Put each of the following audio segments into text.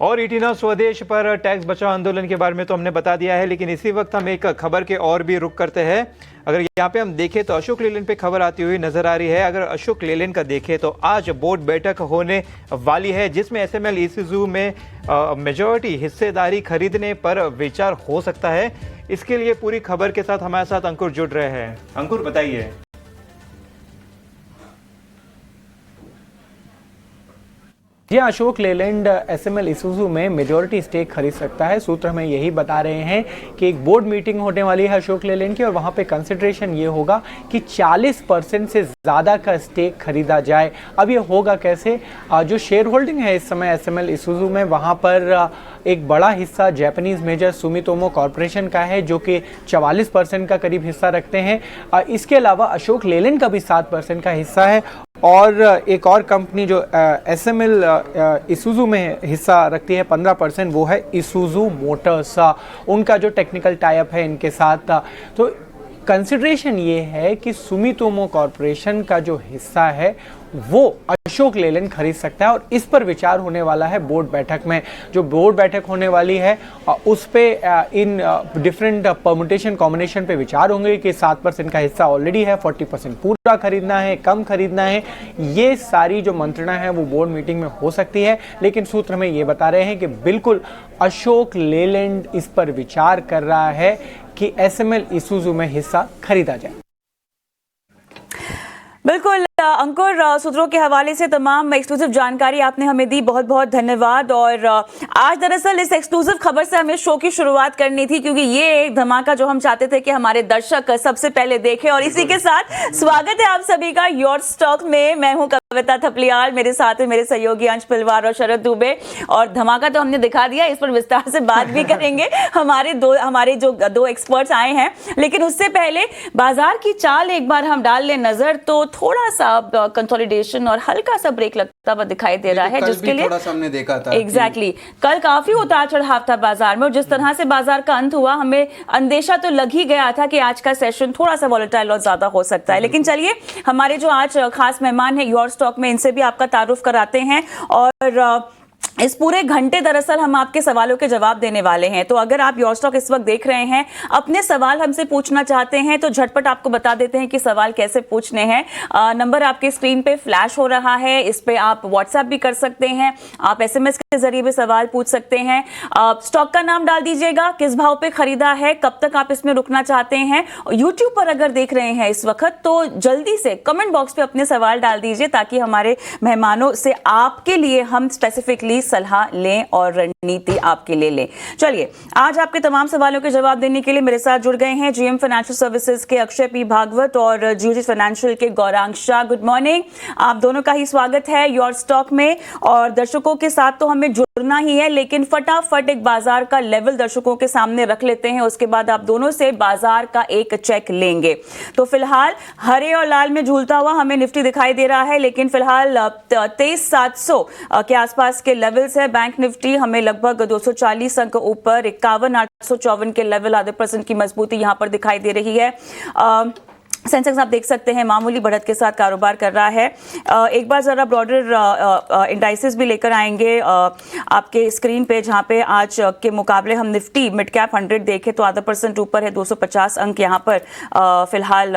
और ईटीना स्वदेश पर टैक्स बचाओ आंदोलन के बारे में तो हमने बता दिया है, लेकिन इसी वक्त हम एक खबर के और भी रुख करते हैं। अगर यहाँ पे हम देखें तो अशोक लेलैंड पे खबर आती हुई नजर आ रही है। अगर अशोक लेलैंड का देखें तो आज बोर्ड बैठक होने वाली है, जिसमें एसएमएल ईसुजू में मेजॉरिटी हिस्सेदारी खरीदने पर विचार हो सकता है। इसके लिए पूरी खबर के साथ हमारे साथ अंकुर जुड़ रहे हैं। अंकुर, बताइए। जी, अशोक लेलैंड एसएमएल ईसुजू में मेजॉरिटी स्टेक खरीद सकता है। सूत्र हमें यही बता रहे हैं कि एक बोर्ड मीटिंग होने वाली है अशोक लेलैंड की, और वहां पे कंसिडरेशन ये होगा कि 40% से ज़्यादा का स्टेक खरीदा जाए। अब ये होगा कैसे? जो शेयर होल्डिंग है इस समय एसएमएल ईसुजू में, वहां पर एक बड़ा हिस्सा जापानीज मेजर सुमितोमो कॉरपोरेशन का है, जो कि 44% का करीब हिस्सा रखते हैं। इसके अलावा अशोक लेलैंड का भी 7% का हिस्सा है, और एक और कंपनी जो एसएमएल ईसुजू में हिस्सा रखती है 15%, वो है ईसुजू मोटर्स। उनका जो टेक्निकल टाई अप है इनके साथ, तो कंसिडरेशन ये है कि सुमितोमो कॉरपोरेशन का जो हिस्सा है वो अशोक लेलैंड खरीद सकता है, और इस पर विचार होने वाला है बोर्ड बैठक में। जो बोर्ड बैठक होने वाली है उस पे इन डिफरेंट परमुटेशन कॉम्बिनेशन पे विचार होंगे कि 7% का हिस्सा ऑलरेडी है, 40% पूरा खरीदना है, कम खरीदना है। ये सारी जो मंत्रणा है वो बोर्ड मीटिंग में हो सकती है, लेकिन सूत्र हमें ये बता रहे हैं कि बिल्कुल अशोक लेलैंड इस पर विचार कर रहा है कि एसएमएल ईसुजू में हिस्सा खरीदा जाए। बिल्कुल अंकुर, सूत्रों के हवाले से तमाम एक्सक्लूसिव जानकारी आपने हमें दी, बहुत बहुत धन्यवाद। और आज दरअसल इस एक्सक्लूसिव खबर से हमें शो की शुरुआत करनी थी, क्योंकि ये एक धमाका जो हम चाहते थे कि हमारे दर्शक सबसे पहले देखें। और इसी के साथ स्वागत है आप सभी का योर स्टॉक में। मैं हूं कविता थपलियाल, मेरे साथ है मेरे सहयोगी अंश पिलवार और शरद दुबे। और धमाका तो हमने दिखा दिया, इस पर विस्तार से बात भी करेंगे। हमारे जो दो एक्सपर्ट्स आए हैं, लेकिन उससे पहले बाजार की चाल एक बार हम डाल लें नजर, तो थोड़ा सा कंसोलिडेशन और हल्का सा ब्रेक लगता हुआ दिखाई दे रहा है, जिसके लिए थोड़ा सा हमने देखा था। एग्जैक्टली कल काफी उतार चढ़ाव था बाजार में, और जिस तरह से बाजार का अंत हुआ, हमें अंदेशा तो लग ही गया था कि आज का सेशन थोड़ा सा वॉलेटाइल और ज्यादा हो सकता है। लेकिन चलिए, हमारे जो आज खास मेहमान है योर स्टॉक में, इनसे भी आपका तारुफ कराते हैं। और इस पूरे घंटे दरअसल हम आपके सवालों के जवाब देने वाले हैं। तो अगर आप योर स्टॉक इस वक्त देख रहे हैं, अपने सवाल हमसे पूछना चाहते हैं, तो झटपट आपको बता देते हैं कि सवाल कैसे पूछने हैं। नंबर आपके स्क्रीन पे फ्लैश हो रहा है, इस पे आप व्हाट्सएप भी कर सकते हैं, आप एसएमएस के जरिए भी सवाल पूछ सकते हैं। स्टॉक का नाम डाल दीजिएगा, किस भाव पे खरीदा है, कब तक आप इसमें रुकना चाहते हैं। यूट्यूब पर अगर देख रहे हैं इस वक्त, तो जल्दी से कमेंट बॉक्स पे अपने सवाल डाल दीजिए, ताकि हमारे मेहमानों से आपके लिए हम स्पेसिफिकली सलाह लें और रणनीति आपके लिए लें। चलिए, आज आपके तमाम सवालों के जवाब देने के लिए मेरे साथ जुड़ गए हैं जीएम फाइनेंशियल सर्विसेज के अक्षय पी भागवत और जियोजी फाइनेंशियल के गौरांग शाह। गुड मॉर्निंग, आप दोनों का ही स्वागत है योर स्टॉक में। और दर्शकों के साथ तो हमें जुड़ना ही है, लेकिन फटाफट एक बाजार का लेवल दर्शकों के सामने रख लेते हैं, उसके बाद आप दोनों से बाजार का एक चेक लेंगे। तो फिलहाल हरे और लाल में झूलता हुआ हमें निफ्टी दिखाई दे रहा है, लेकिन फिलहाल 23,700 के आसपास के लेवल्स है। बैंक निफ्टी हमें लगभग 240 अंक ऊपर 51,854 के लेवल, आधे % की मजबूती यहां पर दिखाई दे रही है। सेंसेक्स आप देख सकते हैं मामूली बढ़त के साथ कारोबार कर रहा है। एक बार जरा ब्रॉडर इंडाइसेस भी लेकर आएंगे आपके स्क्रीन पे, जहां पे आज के मुकाबले हम निफ्टी मिड कैप 100 देखें तो आधा % ऊपर है, 250 अंक यहां पर फिलहाल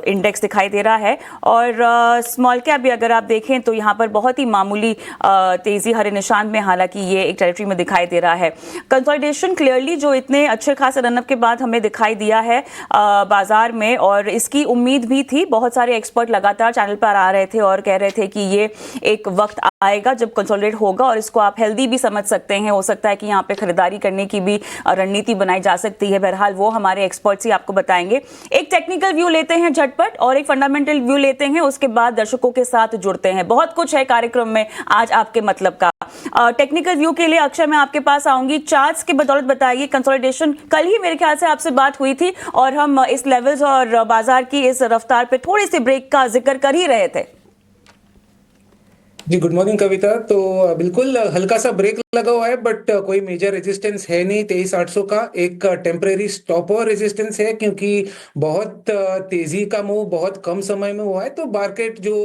इंडेक्स दिखाई दे रहा है। और स्मॉल कैप भी अगर आप देखें तो यहां पर बहुत ही मामूली तेजी हरे निशान में, हालांकि ये एक टेरिटरी में दिखाई दे रहा है। कंसोलिडेशन क्लियरली जो इतने अच्छे खासे रनअप के बाद हमें दिखाई दिया है बाजार में, और इसकी उम्मीद भी थी। बहुत सारे एक्सपर्ट लगातार चैनल पर आ रहे थे और कह रहे थे कि ये एक वक्त आएगा जब कंसोलिडेट होगा, और इसको आप हेल्दी भी समझ सकते हैं। हो सकता है कि यहाँ पे खरीदारी करने की भी रणनीति बनाई जा सकती है। बहरहाल वो हमारे एक्सपर्ट्स ही आपको बताएंगे। एक टेक्निकल व्यू लेते हैं झटपट, और एक फंडामेंटल व्यू लेते हैं, उसके बाद दर्शकों के साथ जुड़ते हैं। बहुत कुछ है कार्यक्रम में आज आपके मतलब का। टेक्निकल व्यू के लिए अक्षय मैं आपके पास आऊंगी। चार्ट्स की बदौलत बताइए, कंसोलिडेशन कल ही मेरे ख्याल से आपसे बात हुई थी, और हम इस लेवल्स और बाजार की इस रफ्तार पे थोड़ी सी ब्रेक का जिक्र कर ही रहे थे। जी, गुड मॉर्निंग कविता। तो बिल्कुल हल्का सा ब्रेक लगा हुआ है, बट कोई मेजर रेजिस्टेंस है नहीं। 23,800 का एक टेम्परेरी स्टॉप और रेजिस्टेंस है, क्योंकि बहुत तेजी का मूव बहुत कम समय में हुआ है। तो मार्केट जो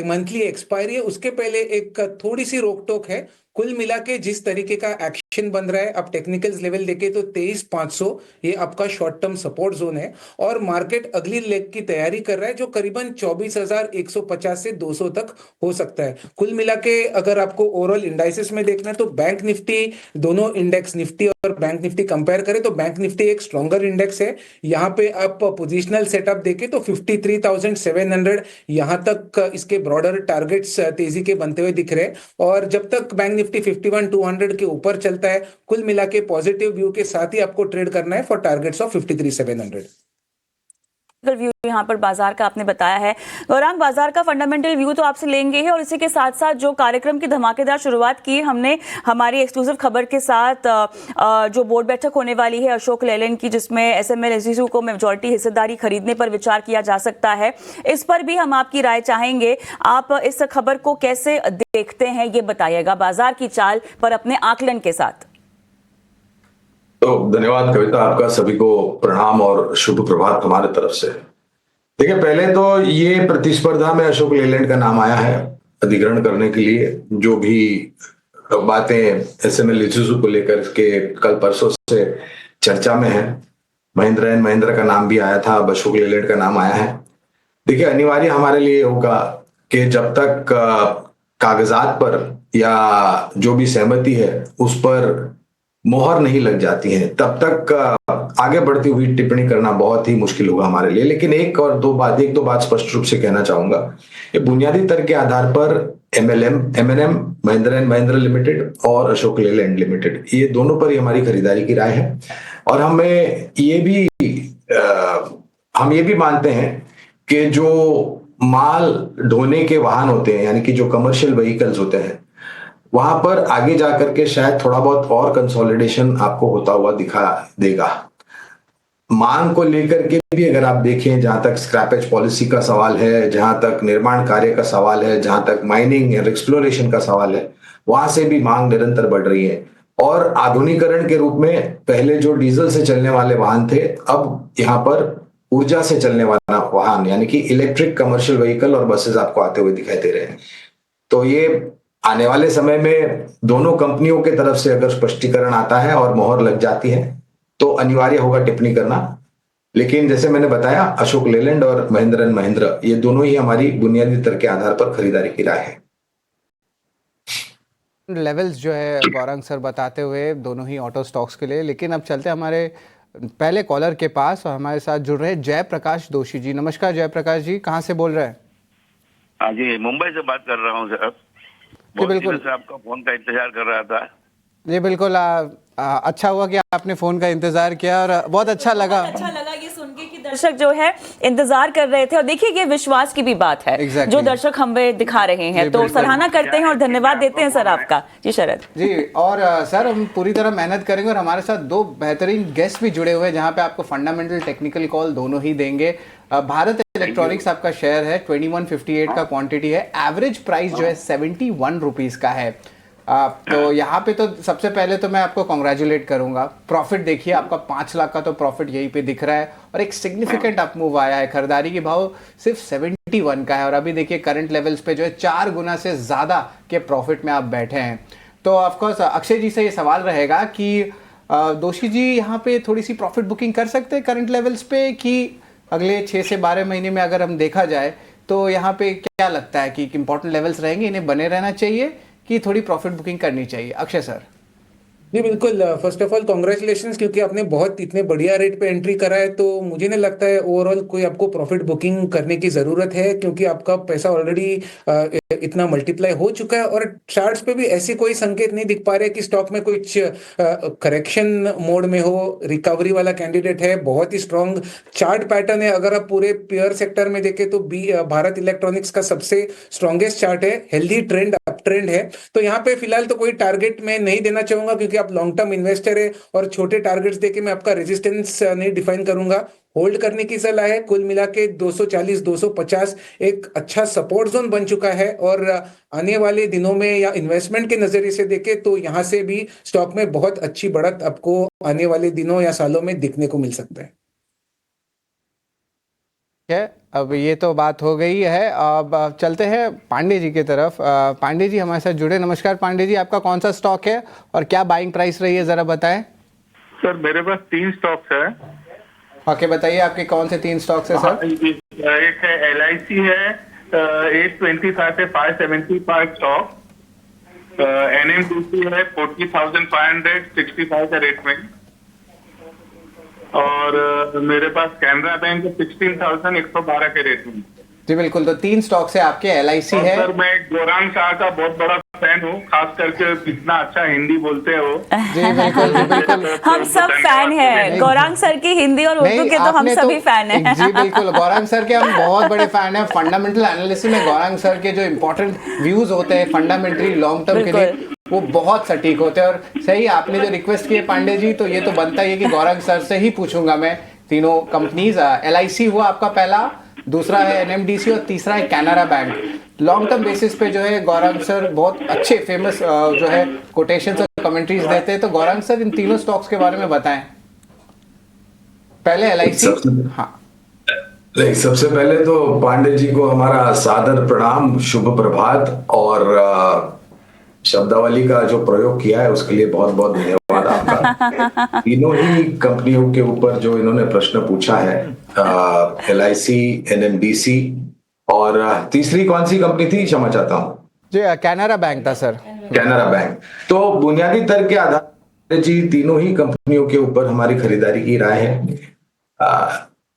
मंथली एक्सपायरी है उसके पहले एक थोड़ी सी रोक टोक है, कुल मिला के जिस तरीके का एक्शन बन रहा है, अब टेक्निकल्स लेवल देखे तो 23,500 ये आपका शॉर्ट टर्म सपोर्ट जोन है और मार्केट अगली लेग की तैयारी कर रहा है जो करीबन 24,150 से 200 तक हो सकता है। कुल मिला के अगर आपको ओवरऑल इंडाइसेस में देखना है तो बैंक निफ्टी, दोनों इंडेक्स निफ्टी और बैंक निफ्टी कंपेयर करें तो बैंक निफ्टी एक स्ट्रॉन्गर इंडेक्स है। यहाँ पे आप पोजिशनल सेटअप देखें तो 53,700 यहाँ तक इसके ब्रॉडर टारगेट्स तेजी के बनते हुए दिख रहे हैं और जब तक बैंक निफ्टी 51,200 के ऊपर चलता है, कुल मिला के पॉजिटिव व्यू के साथ ही आपको ट्रेड करना है फॉर टारगेट्स ऑफ 53,700। व्यू यहाँ पर बाजार का आपने बताया है। गौरांग, बाजार का फंडामेंटल व्यू तो आपसे लेंगे ही और इसी के साथ साथ जो कार्यक्रम की धमाकेदार शुरुआत की हमने हमारी एक्सक्लूसिव खबर के साथ, जो बोर्ड बैठक होने वाली है अशोक लेलैंड की, जिसमें एसएमएल एसईसीयू को मेजॉरिटी हिस्सेदारी खरीदने पर विचार किया जा सकता है, इस पर भी हम आपकी राय चाहेंगे। आप इस खबर को कैसे देखते हैं ये बताइएगा बाजार की चाल पर अपने आकलन के साथ। तो धन्यवाद कविता, आपका सभी को प्रणाम और शुभ प्रभात हमारे तरफ से। देखिए, पहले तो ये प्रतिस्पर्धा में अशोक लेलैंड का नाम आया है अधिग्रहण करने के लिए। जो भी बातें एसएमएल इशूज को लेकर के कल परसों से चर्चा में है, महिंद्रा एंड महिंद्रा का नाम भी आया था, अब अशोक लेलैंड का नाम आया है। देखिए, अनिवार्य हमारे लिए होगा कि जब तक कागजात पर या जो भी सहमति है उस पर मोहर नहीं लग जाती है, तब तक आगे बढ़ती हुई टिप्पणी करना बहुत ही मुश्किल होगा हमारे लिए। लेकिन एक दो बात स्पष्ट रूप से कहना चाहूंगा। ये बुनियादी तर्क के आधार पर M N M, Mahindra and Mahindra limited और अशोक लेलैंड लिमिटेड, ये दोनों पर ही हमारी खरीदारी की राय है। और हम ये भी मानते हैं कि जो माल ढोने के वाहन होते हैं, यानी कि जो कमर्शियल व्हीकल्स होते हैं, वहां पर आगे जाकर के शायद थोड़ा बहुत और कंसोलिडेशन आपको होता हुआ दिखा देगा। मांग को लेकर के भी अगर आप देखें, जहां तक स्क्रैपेज पॉलिसी का सवाल है, जहां तक निर्माण कार्य का सवाल है, जहां तक माइनिंग और एक्सप्लोरेशन का सवाल है, वहां से भी मांग निरंतर बढ़ रही है। और आधुनिकीकरण के रूप में पहले जो डीजल से चलने वाले वाहन थे, अब यहाँ पर ऊर्जा से चलने वाला वाहन यानी कि इलेक्ट्रिक कमर्शियल व्हीकल और बसेस आपको आते हुए दिखाई दे रहे हैं। तो ये आने वाले समय में दोनों कंपनियों के तरफ से अगर स्पष्टीकरण आता है और मोहर लग जाती है तो अनिवार्य होगा टिप्पणी करना। लेकिन जैसे मैंने बताया, अशोक लेलैंड और महिंद्रा एंड महिंद्रा, ये दोनों ही हमारी बुनियादी तर्क के आधार पर खरीदारी की राय है। लेवल्स जो है गौरांग सर बताते हुए दोनों ही ऑटो स्टॉक्स के लिए। लेकिन अब चलते हमारे पहले कॉलर के पास और हमारे साथ जुड़ रहे जयप्रकाश दोषी जी। नमस्कार जयप्रकाश जी, कहाँ से बोल रहे हैं? हाँ जी, मुंबई से बात कर रहा हूँ सर। बिल्कुल से आपका फोन का इंतजार कर रहा था। जी बिल्कुल, अच्छा हुआ कि आपने फोन का इंतजार किया और बहुत अच्छा लगा ये सुन के कि दर्शक जो है इंतजार कर रहे थे। और देखिए, ये विश्वास की भी बात है exactly. जो दर्शक हमें दिखा रहे हैं, तो सराहना करते हैं और धन्यवाद देते हैं सर आपका। जी शरद जी, और सर हम पूरी तरह मेहनत करेंगे और हमारे साथ दो बेहतरीन गेस्ट भी जुड़े हुए हैं जहां पे आपको फंडामेंटल टेक्निकल कॉल दोनों ही देंगे। भारत इलेक्ट्रॉनिक्स आपका शेयर है, 2158 का क्वांटिटी है, एवरेज प्राइस जो है 71 रुपीज का है। तो यहाँ पे तो सबसे पहले तो मैं आपको कॉन्ग्रेचुलेट करूंगा। प्रॉफिट देखिए, आपका 5 लाख का तो प्रॉफिट यहीं पे दिख रहा है और एक सिग्निफिकेंट अप मूव आया है। खरीदारी के भाव सिर्फ 71 का है और अभी देखिए करंट लेवल्स पे जो है 4 गुना से ज्यादा के प्रॉफिट में आप बैठे हैं। तो ऑफकोर्स अक्षय जी से ये सवाल रहेगा कि दोषी जी यहाँ पे थोड़ी सी प्रॉफिट बुकिंग कर सकते हैं करंट लेवल्स पे, कि अगले 6 से 12 महीने में अगर हम देखा जाए तो यहाँ पे क्या लगता है कि इंपॉर्टेंट लेवल्स रहेंगे, इन्हें बने रहना चाहिए कि थोड़ी प्रॉफिट बुकिंग करनी चाहिए? अक्षय सर। जी बिल्कुल, फर्स्ट ऑफ ऑल कॉन्ग्रेचुलेशंस, क्योंकि आपने बहुत इतने बढ़िया रेट पे एंट्री करा है। तो मुझे नहीं लगता है ओवरऑल कोई आपको प्रॉफिट बुकिंग करने की जरूरत है, क्योंकि आपका पैसा ऑलरेडी इतना मल्टीप्लाई हो चुका है और चार्ट्स पे भी ऐसी कोई संकेत नहीं दिख पा रहे कि स्टॉक में कुछ करेक्शन मोड में हो। रिकवरी वाला कैंडिडेट है, बहुत ही स्ट्रॉन्ग चार्ट पैटर्न है। अगर आप पूरे पेयर सेक्टर में देखें तो भारत इलेक्ट्रॉनिक्स का सबसे स्ट्रॉन्गेस्ट चार्ट है, हेल्दी ट्रेंड, अप ट्रेंड है। तो यहाँ पे फिलहाल तो कोई टारगेट मैं नहीं देना चाहूंगा, क्योंकि आप लॉन्ग टर्म इन्वेस्टर है और छोटे टारगेट्स देके मैं आपका रेजिस्टेंस नहीं डिफाइन करूंगा। होल्ड करने की सलाह है। कुल मिला के 240 250 एक अच्छा सपोर्ट जोन बन चुका है और आने वाले दिनों में या इन्वेस्टमेंट के नजरिए से देखें तो यहां से भी स्टॉक में बहुत अच्छी बढ़त आपको आने वाले दिनों या सालों में दिखने को मिल सकता है। है। अब ये तो बात हो गई है, अब चलते हैं पांडे जी की तरफ। पांडे जी हमारे साथ जुड़े। नमस्कार पांडे जी, आपका कौन सा स्टॉक है और क्या बाइंग प्राइस रही है, ज़रा बताएं। सर मेरे पास 3 स्टॉक्स है। ओके, बताइए आपके कौन से 3 स्टॉक्स है सर। एक है LIC है 825 से 575 स्टॉक, NMDC है 40,565 का रेट में, और मेरे पास कैनरा बैंक है 16,112 के रेट में। जी बिल्कुल, तो 3 स्टॉक्स है आपके। LIC है। सर मैं गौरांग शाह का बहुत बड़ा फैन हूँ, खास करके कितना अच्छा हिंदी बोलते हो। जी बिल्कुल, जी बिल्कुल। हम सब फैन हैं गौरांग सर की हिंदी और उर्दू के, तो हम सभी फैन हैं। जी बिल्कुल, गौरांग सर के हम बहुत बड़े फैन हैं। फंडामेंटल एनालिसिस में गौरांग सर के जो इंपॉर्टेंट व्यूज होते हैं फंडामेंटली लॉन्ग टर्म के लिए, वो बहुत सटीक होते हैं। और सही आपने जो रिक्वेस्ट की है पांडे जी, तो ये तो बनता ही है कि गौरांग सर से ही पूछूंगा मैं तीनों कंपनीज। LIC हुआ आपका पहला, दूसरा है NMDC और तीसरा है Canara bank. Long term basis पे जो है गौरांग सर बहुत अच्छे फेमस जो है कोटेशंस और कमेंट्रीज देते हैं। तो गौरांग सर इन तीनों स्टॉक्स के बारे में बताएं। पहले LIC। हाँ नहीं, सबसे पहले तो पांडे जी को हमारा सादर प्रणाम, शुभ प्रभात, और शब्दावली का जो प्रयोग किया है उसके लिए बहुत बहुत धन्यवाद आपका। तीनों ही कंपनियों के ऊपर जो इन्होंने प्रश्न पूछा है, LIC, NMDC और तीसरी कौन सी कंपनी थी, क्षमा चाहता हूँ जी, कैनरा बैंक था सर। कैनरा बैंक। तो बुनियादी तर्क के आधार पर जी तीनों ही कंपनियों के ऊपर हमारी खरीदारी की राय है।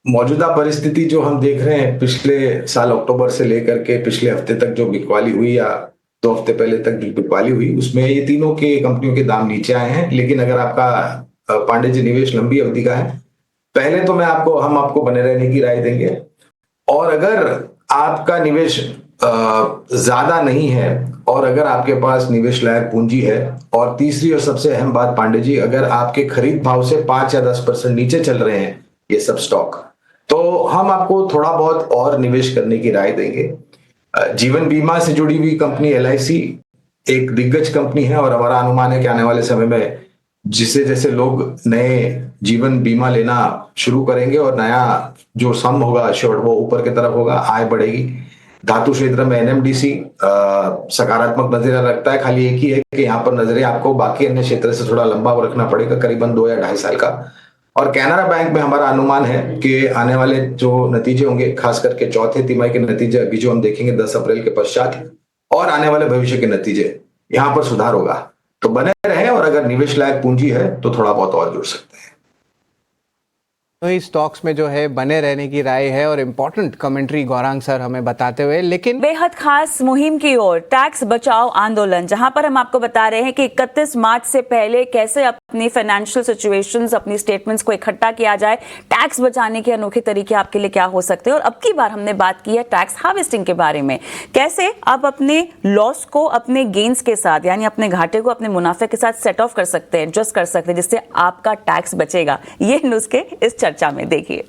मौजूदा परिस्थिति जो हम देख रहे हैं, पिछले साल अक्टूबर से लेकर के पिछले हफ्ते तक जो बिकवाली हुई या 2 हफ्ते पहले तक जो बिकवाली हुई, उसमें ये तीनों के कंपनियों के दाम नीचे आए हैं। लेकिन अगर आपका पांडे जी निवेश लंबी अवधि का है, पहले तो हम आपको बने रहने की राय देंगे, और अगर आपका निवेश ज्यादा नहीं है और अगर आपके पास निवेश लायक पूंजी है, और तीसरी और सबसे अहम बात पांडे जी, अगर आपके खरीद भाव से 5 या 10% नीचे चल रहे हैं ये सब स्टॉक, तो हम आपको थोड़ा बहुत और निवेश करने की राय देंगे। जीवन बीमा से जुड़ी हुई कंपनी LIC एक दिग्गज कंपनी है, और हमारा अनुमान है कि आने वाले समय में जिसे जैसे लोग नए जीवन बीमा लेना शुरू करेंगे और नया जो सम होगा अश्योर्ड वो ऊपर की तरफ होगा, आय बढ़ेगी। धातु क्षेत्र में NMDC सकारात्मक नजरिया रखता है, खाली एक ही है कि यहाँ पर नजरिया आपको बाकी अन्य क्षेत्र से थोड़ा लंबा रखना पड़ेगा, करीबन 2 या 2.5 साल का। और कैनरा बैंक में हमारा अनुमान है कि आने वाले जो नतीजे होंगे, खास करके चौथे तिमाही के नतीजे अभी जो हम देखेंगे 10 अप्रैल के पश्चात, और आने वाले भविष्य के नतीजे, यहाँ पर सुधार होगा। तो बने रहे, और अगर निवेश लायक पूंजी है तो थोड़ा बहुत और जुड़ सकते हैं। तो इस स्टॉक्स में जो है बने रहने की राय है, और इम्पोर्टेंट कमेंट्री गौरांग सर हमें बताते हुए। लेकिन बेहद खास मुहिम की ओर, टैक्स बचाओ आंदोलन, जहां पर हम आपको बता रहे हैं कि 31 मार्च से पहले कैसे अपनी फाइनेंशियल सिचुएशंस, अपनी स्टेटमेंट्स को इकट्ठा किया जाए, टैक्स बचाने के अनोखे तरीके आपके लिए क्या हो सकते हैं। और अब की बार हमने बात की है टैक्स हार्वेस्टिंग के बारे में, कैसे आप अपने लॉस को अपने गेन्स के साथ, यानी अपने घाटे को अपने मुनाफे के साथ सेट ऑफ कर सकते हैं, एडजस्ट कर सकते हैं, जिससे आपका टैक्स बचेगा। ये नुस्खे इस चर्चा में देखिए।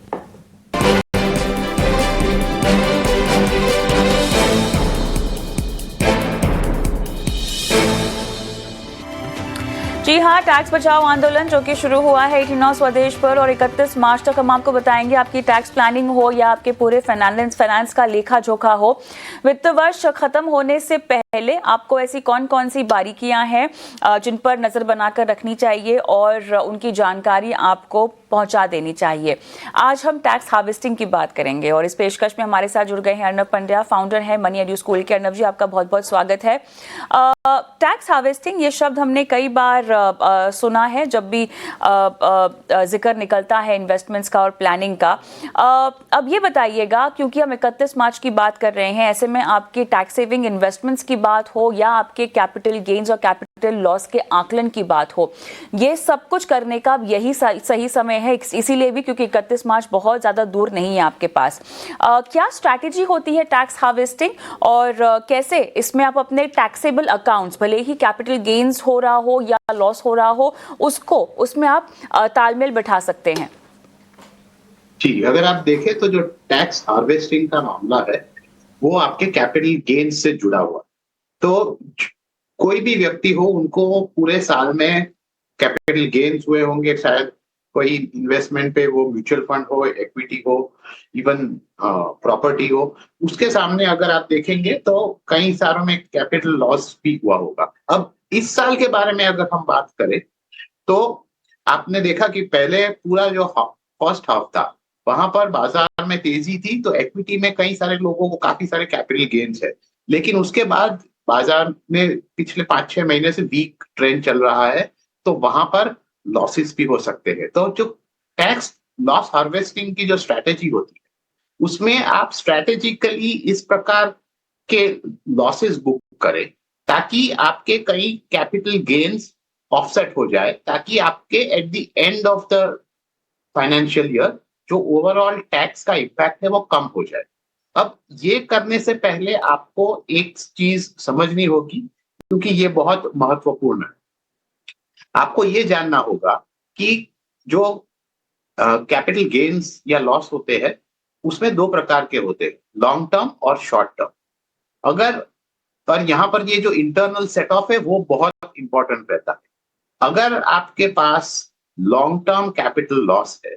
जी हाँ, टैक्स बचाओ आंदोलन जो कि शुरू हुआ है 89 स्वदेश पर, और 31 मार्च तक हम आपको बताएंगे, आपकी टैक्स प्लानिंग हो या आपके पूरे फाइनेंस का लेखा जोखा हो, वित्त वर्ष खत्म होने से पहले आपको ऐसी कौन कौन सी बारीकियां हैं जिन पर नजर बनाकर रखनी चाहिए और उनकी जानकारी आपको पहुंचा देनी चाहिए। आज हम टैक्स हार्वेस्टिंग की बात करेंगे, और इस पेशकश में हमारे साथ जुड़ गए हैं अर्नब पंड्या, फाउंडर है मनी एडू स्कूल के। अर्नब जी, आपका बहुत बहुत स्वागत है। टैक्स हार्वेस्टिंग ये शब्द हमने कई बार सुना है जब भी जिक्र निकलता है इन्वेस्टमेंट्स का और प्लानिंग का। अब ये बताइएगा, क्योंकि हम 31 मार्च की बात कर रहे हैं, ऐसे में आपकी टैक्स सेविंग इन्वेस्टमेंट्स की बात हो या आपके कैपिटल गेन्स और कैपिटल लॉस के आकलन की बात हो, ये सब कुछ करने का यही सही समय है, इसीलिए भी क्योंकि 31 मार्च बहुत ज़्यादा दूर नहीं है आपके पास। क्या स्ट्रैटेजी होती है टैक्स हार्वेस्टिंग, और कैसे इसमें आप अपने टैक्सेबल अकाउंट्स, भले ही कैपिटल गेन्स हो रहा हो या लॉस हो रहा हो, उसमें आप तालमेल बिठा सकते हैं? जी, अगर आप देखें तो जो टैक्स हार्वेस्टिंग का मामला है वो आपके कैपिटल गेन्स से जुड़ा हुआ। तो कोई भी व्यक्ति हो, उनको पूरे साल में कैपिटल गेन्स हुए होंगे शायद कोई इन्वेस्टमेंट पे, वो म्यूचुअल फंड हो, इक्विटी हो, इवन प्रॉपर्टी हो, उसके सामने अगर आप देखेंगे तो कई सारों में कैपिटल लॉस भी हुआ होगा। अब इस साल के बारे में अगर हम बात करें तो आपने देखा कि पहले पूरा जो फर्स्ट हाफ था वहां पर बाजार में तेजी थी, तो इक्विटी में कई सारे लोगों को काफी सारे कैपिटल गेन्स है, लेकिन उसके बाद बाजार में पिछले 5-6 महीने से वीक ट्रेंड चल रहा है, तो वहां पर लॉसेस भी हो सकते हैं। तो जो टैक्स लॉस हार्वेस्टिंग की जो स्ट्रैटेजी होती है उसमें आप स्ट्रैटेजिकली इस प्रकार के लॉसेस बुक करें ताकि आपके कई कैपिटल गेन्स ऑफसेट हो जाए, ताकि आपके at the end of the financial year जो ओवरऑल टैक्स का इम्पैक्ट है वो कम हो जाए। अब ये करने से पहले आपको एक चीज समझनी होगी, क्योंकि ये बहुत महत्वपूर्ण है। आपको ये जानना होगा कि जो कैपिटल गेन्स या लॉस होते हैं उसमें 2 प्रकार के होते हैं, लॉन्ग टर्म और शॉर्ट टर्म। अगर पर यहाँ पर ये जो इंटरनल सेट ऑफ है वो बहुत इंपॉर्टेंट रहता है। अगर आपके पास लॉन्ग टर्म कैपिटल लॉस है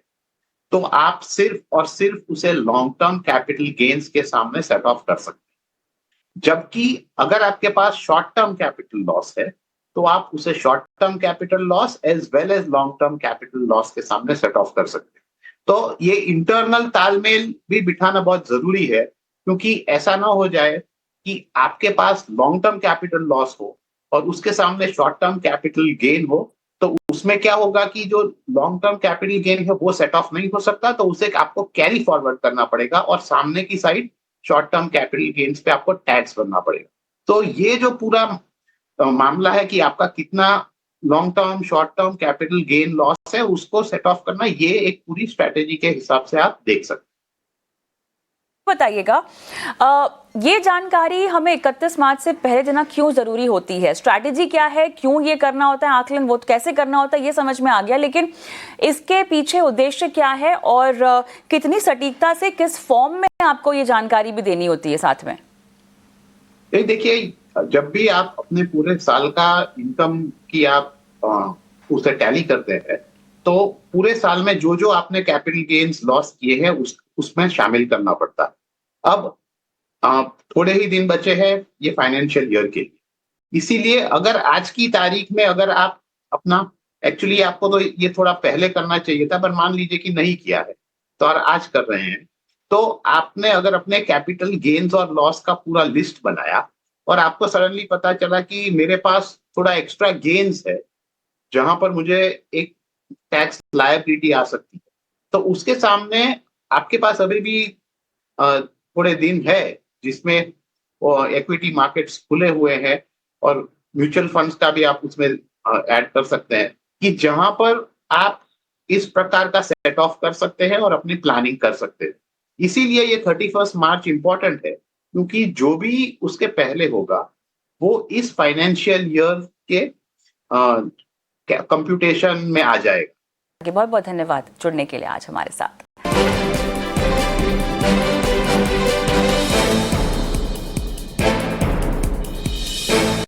तो आप सिर्फ और सिर्फ उसे लॉन्ग टर्म कैपिटल गेन्स के सामने सेट ऑफ कर सकते हैं, जबकि अगर आपके पास शॉर्ट टर्म कैपिटल लॉस है तो आप उसे short term capital loss as well as long term capital loss के सामने सेट ऑफ कर सकते हैं। तो ये इंटरनल तालमेल भी बिठाना बहुत जरूरी है, क्योंकि ऐसा ना हो जाए कि आपके पास लॉन्ग टर्म कैपिटल लॉस हो और उसके सामने शॉर्ट टर्म कैपिटल गेन हो, तो उसमें क्या होगा कि जो लॉन्ग टर्म कैपिटल गेन है वो सेट ऑफ नहीं हो सकता, तो उसे आपको कैरी फॉरवर्ड करना पड़ेगा और सामने की side short term capital gains पे आपको टैक्स भरना पड़ेगा। तो ये जो पूरा मामला है कि आपका कितना long term short term capital gain loss है उसको सेट ऑफ करना, ये एक पूरी स्ट्रेटेजी के हिसाब से आप देख सकते हैं। बताइएगा, ये जानकारी हमें 31 मार्च से पहले देना क्यों जरूरी होती है? स्ट्रैटेजी क्या है, क्यों ये करना होता है, आकलन वो कैसे करना होता है, ये समझ में आ गया, लेकिन इसके पीछे उद्देश्य क्या है और कितनी सटीकता से, किस फॉर्म में आपको ये जानकारी भी देनी होती है साथ में? देखिए, जब भी आप अपने पूरे साल का इनकम की आप उसे टैली करते हैं तो पूरे साल में जो जो आपने कैपिटल गेन्स लॉस किए हैं उसमें शामिल करना पड़ता है। अब थोड़े ही दिन बचे हैं ये फाइनेंशियल ईयर के लिए, इसीलिए अगर आज की तारीख में अगर आप अपना, एक्चुअली आपको तो ये थोड़ा पहले करना चाहिए था, पर मान लीजिए कि नहीं किया है तो और आज कर रहे हैं, तो आपने अगर अपने कैपिटल गेन्स और लॉस का पूरा लिस्ट बनाया और आपको सडनली पता चला कि मेरे पास थोड़ा एक्स्ट्रा गेन्स है जहां पर मुझे एक टैक्स लायबिलिटी आ सकती है, तो उसके सामने आपके पास अभी भी थोड़े दिन है जिसमें इक्विटी मार्केट्स खुले हुए हैं और म्यूचुअल फंड्स का भी आप उसमें ऐड कर सकते हैं, कि जहां पर आप इस प्रकार का सेट ऑफ कर सकते हैं और अपनी प्लानिंग कर सकते हैं। इसीलिए ये 31 मार्च इंपॉर्टेंट है, क्योंकि जो भी उसके पहले होगा वो इस फाइनेंशियल ईयर के कंप्यूटेशन में आ जाएगा। बहुत बहुत धन्यवाद जुड़ने के लिए आज हमारे साथ।